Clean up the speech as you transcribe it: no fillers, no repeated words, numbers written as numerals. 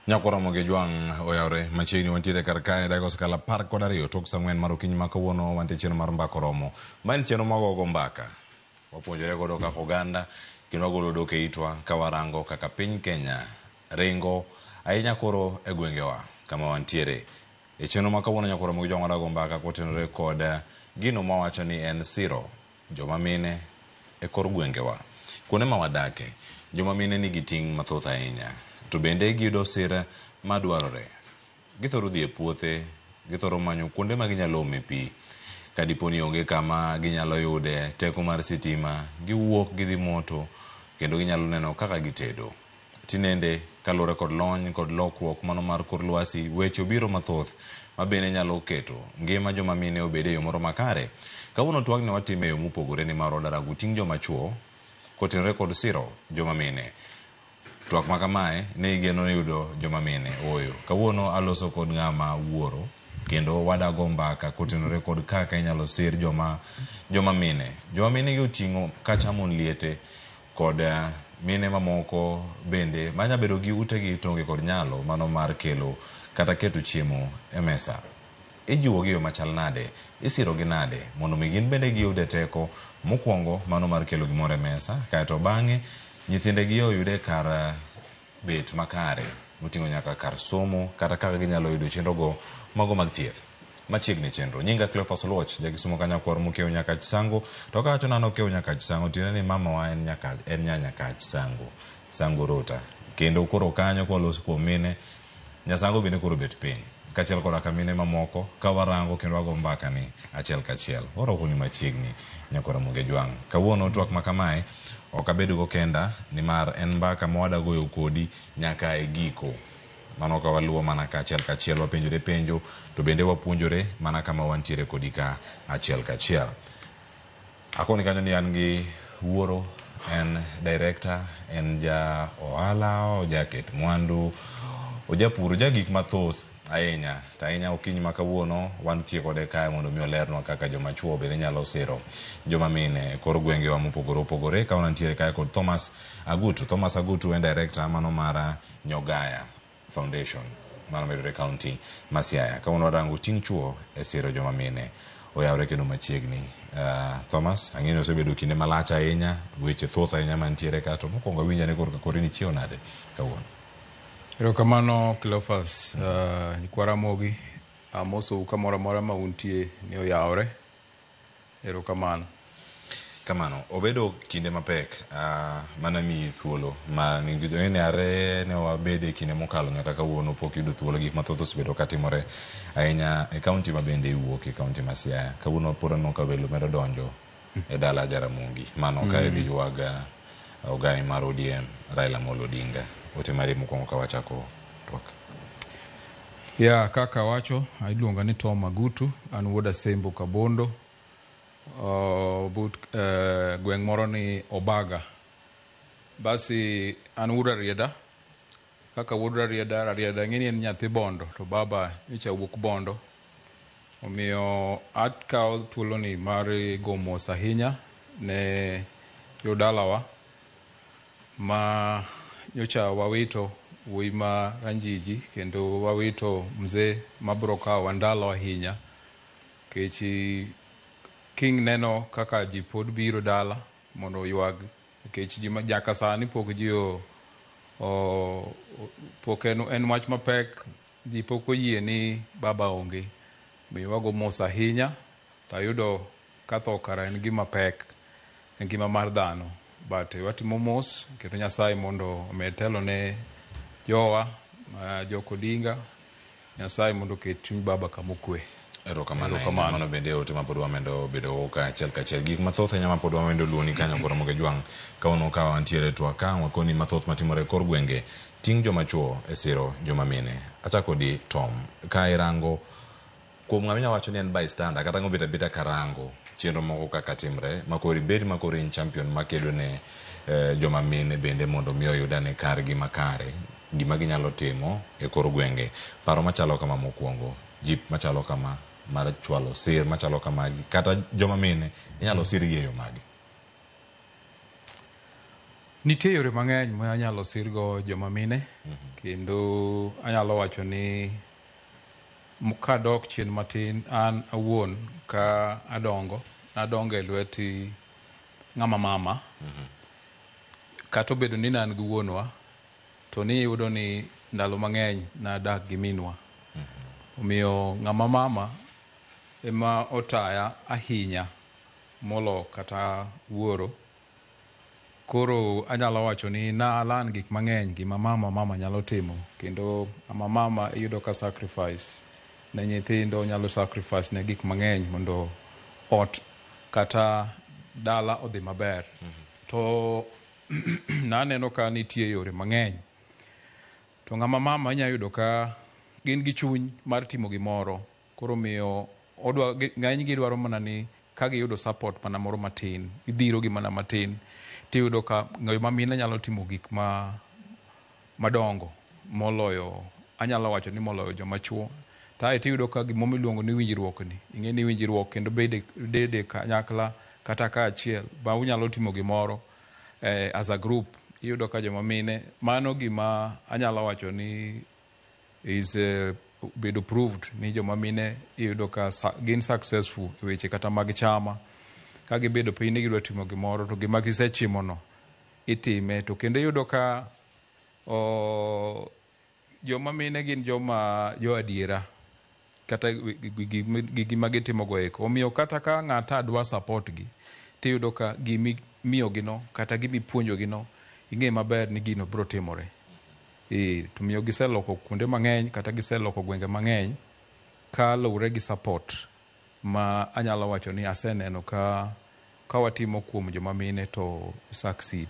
Nyakoro moge juang oyawre machiegni wantiere kar kae dago skala par kod ariyo tok sang'wen mar okinyi ma kawuono wantie chenro mar mbaka oromo. Ma en chenro magogo mbaka. Wapuonjore godo kaka oganda kendo wagolo dok e itwa ka warango kaka piny Kenya ringo ahinya koro e gwengewa kama wantiere. E chenro ma kawuono nyakoro moge juang wadago mbaka kotenore kod gino mawacho ni en siro joma mine e kor gwengewa. Kuonde ma wadake joma mine nigi ting' mathoth ahinya. To bende giyudo sir madwarore. Githoro dhi e puothe, githoro manyo kuonde ma ginyalo ome pi. Ka diponi onge kama ginyalo yude teko mar sitima, giwuok gidhi moto, kendo ginyalo neno kaka gitedo. Tinende kalure kod lony kod lokruok mano mar kor lwasi, weche obiro mathoth ma bende nyalo keto ngima joma mine obede e yo moro makare. Kawuono twak ne watime yo mopogore ni mar odarangu ting' joma chuo kotenore kod siro joma mine. Twak ma kamae ne igeno yudo joma mine oyo. Kawuono aloso kod ng'ama wuoro kendo wadago mbaka kotenore kod kaka inyalo sir joma mine. Joma mine gi oting'o kacha mon liete kod mine mamoko bende manya bedo gi utegi to onge kod nyalo mano mar kelo kata keto chiemo e mesa. Ijiwo gi yo machal nade, isiro gi nade mondo mi gin bende giyude teko mokwongo mano mar kelo gimoro e mesa, kaeto bang'e nyithinde gi oyude kar bet makare moting'o nyaka kar somo kata kaka ginyalo yudo chenrogo mago mag thieth. Machiegni chenro nyinga Cleophas Oluoch jagisomo kanyakwar mokeo nyaka Chisango to kawacho nano okeo nyaka Chisango tiende ni mama wa en nyaka Chisango Sango Rota kendo koro kanyo kwalos kuom mine Nyasango bende koro bet piny kachiel kod kamine mamoko ka warango kendo wago mbaka ni achiel kachiel. Oro kuni machiegni nyakoro moge juang. Kawuono twak ma kamae ok abedo kenda ni mar en mbaka mwada goyo kodi nyaka e giko. Mano ka waluwo mana ka achiel kachiel wapenjore penjo to bende wapuonjore mana kama wantiere kodi ka achiel kachiel. Akoni kanyo ni an gi wuoro, en director, en ja ohala, ojaket mwandu, ojapur, jagik mathoth ahinya. Ta ahinya okinyi ma kawuono wantie kode kae mondo mi olernwa kaka joma chuo bende nyalo siro joma mine kor gwengewa mopogore opogore. Ka wantiere kae kod Thomas Agutu. Thomas Agutu en director mano mar Nyogaya Foundation mano medore county ma Siaya. Ka warango ting' chuo e siro joma mine oyawre kendo machiegni. Thomas, ang'eyo osebedo kinde malach ahinya, weche thoth ahinya mantiere ka, to mokwongo awinja ni koro nichiew nade kawuono. Erokamano Cleophas, Nyikwara Mogi, amosou kamoro amora ma untie ni oyawre. Erokamano. Kamano, obedo kinde mapek mana miyi thuolo ma ne are ne wabede kinde mokalo nyaka kawuono pok yudo thuolo gik mathoth osebedo katimore ahinya e kaunti ma bende iwuok e kaunti ma Siaya. Kawuono pod aneno ka welo medo donjo e dala Jaramogi. Mano ka idhi yuaga ogai mar ODM Raila Amolo Odinga. Ote mari mokwongo ka wachako twak. Ya, kaka wacho, iluonga ni Tom Agutu, an wuoda Sembo Kabondo. Gweng' moro ni Obaga. Basi an wuoda Rieda. Kaka wuoda Rieda ng'eni en nyathi Bondo to baba icha wuok Bondo. Omiyo atkawo thuolo ni mar go mos ahinya ne jodalawa ma nyocha wawito wuoyi ma Ranjiji kendo wawito mzee mabro kawo ndalo ahinya kechi King neno kaka ji pod biro dala mondo oyuag nikech ji nyaka sani pok ji pok en wach mapek, ji pok oyie ni baba onge. Miyo wago mos ahinya tayudo katho kara en gima pek en gima mar dhano, but watimo mos kendo Nyasaye mondo omed telo ne jowa Joko Odinga, Nyasaye mondo ket chuny baba kamokwe. Erokamano. Mano bende ote ma pod wamendo bedo ka achiel kachiel. Gik mathoth ahinya ma pod wamendo luoni kanyo koro moge juang. Kawuono ka wantiere twak ka wakoni mathoth matimore kor gwenge ting' joma chuo e siro joma mine. Achako di Tom, ka irango kuom ng'ama wacho ni en bystander kata ng'obet abeta karango chenro moko kaka timre makori bed makori in champion makedo ne joma mine bende mondo mi oyudane kargi makare gima ginyalo timo e kor gwenge. Paro machalo kama mokwongo, jip machalo kama mar chwalo sir machalo kamagi kata joma mine inyalo sir gi e yo magi. Nitie yore mang'eny ma anyalo sirgo joma mine kendo anyalo wacho ni kadok chien matin an awuon ka adongo e lweti ng'ama mama kata obedo ni nan gi wuonwa to niyudo ni ndalo mang'eny nadak gi minwa omiyo ng'ama mama ema otaya ahinya molo kata wuoro. Koro anyalo wacho ni nalan gik mang'eny gima mama nyalo timo kendo mama iyudo ka sacrifice ne nyithindo, nyalo sacrifice ne gik mang'eny mondo ot kata dala odhi maber. To naneno ka nitie yore mang'eny. To ng'ama mama inya yudo ka gin gi chuny mar timo gimoro. Koro miyo ng'eny gi dwaro mana ni ka giyudo support mana moro matin, idhiro gi mana matin, tiyudo ka ng'ama mine nyalo timo gik madongo moloyo, anyalo wacho ni moloyo joma chuo. Tae tiyudo ka gimomi luongo ni winjruok ni. Ing'e ni winjruok kendo bede kanyakla kata ka achiel. Ba unyalo timo gimoro as a group. Iyudo ka joma mine. Mano gima anyalo wacho ni is bedo proved ni joma mine iyudo ka gin successful e weche kata mag chama. Ka gibedo piny ni gidwa timo gimoro to gima gisechimono itime. To kendo iyudo ka joma mine gin jo adiera kata gima gitimogo eko. Omiyo kata ka ng'ata dwa support gi tiyudo ka gimiyo kata gimipuonjogino ing'e maber ni gino biro timore. To miyo giseloko kuonde mang'eny kata giseloko gwenge mang'eny ka lure gi support ma anyalo wacho ni aseneno ka watimo kuom joma mine to succeed.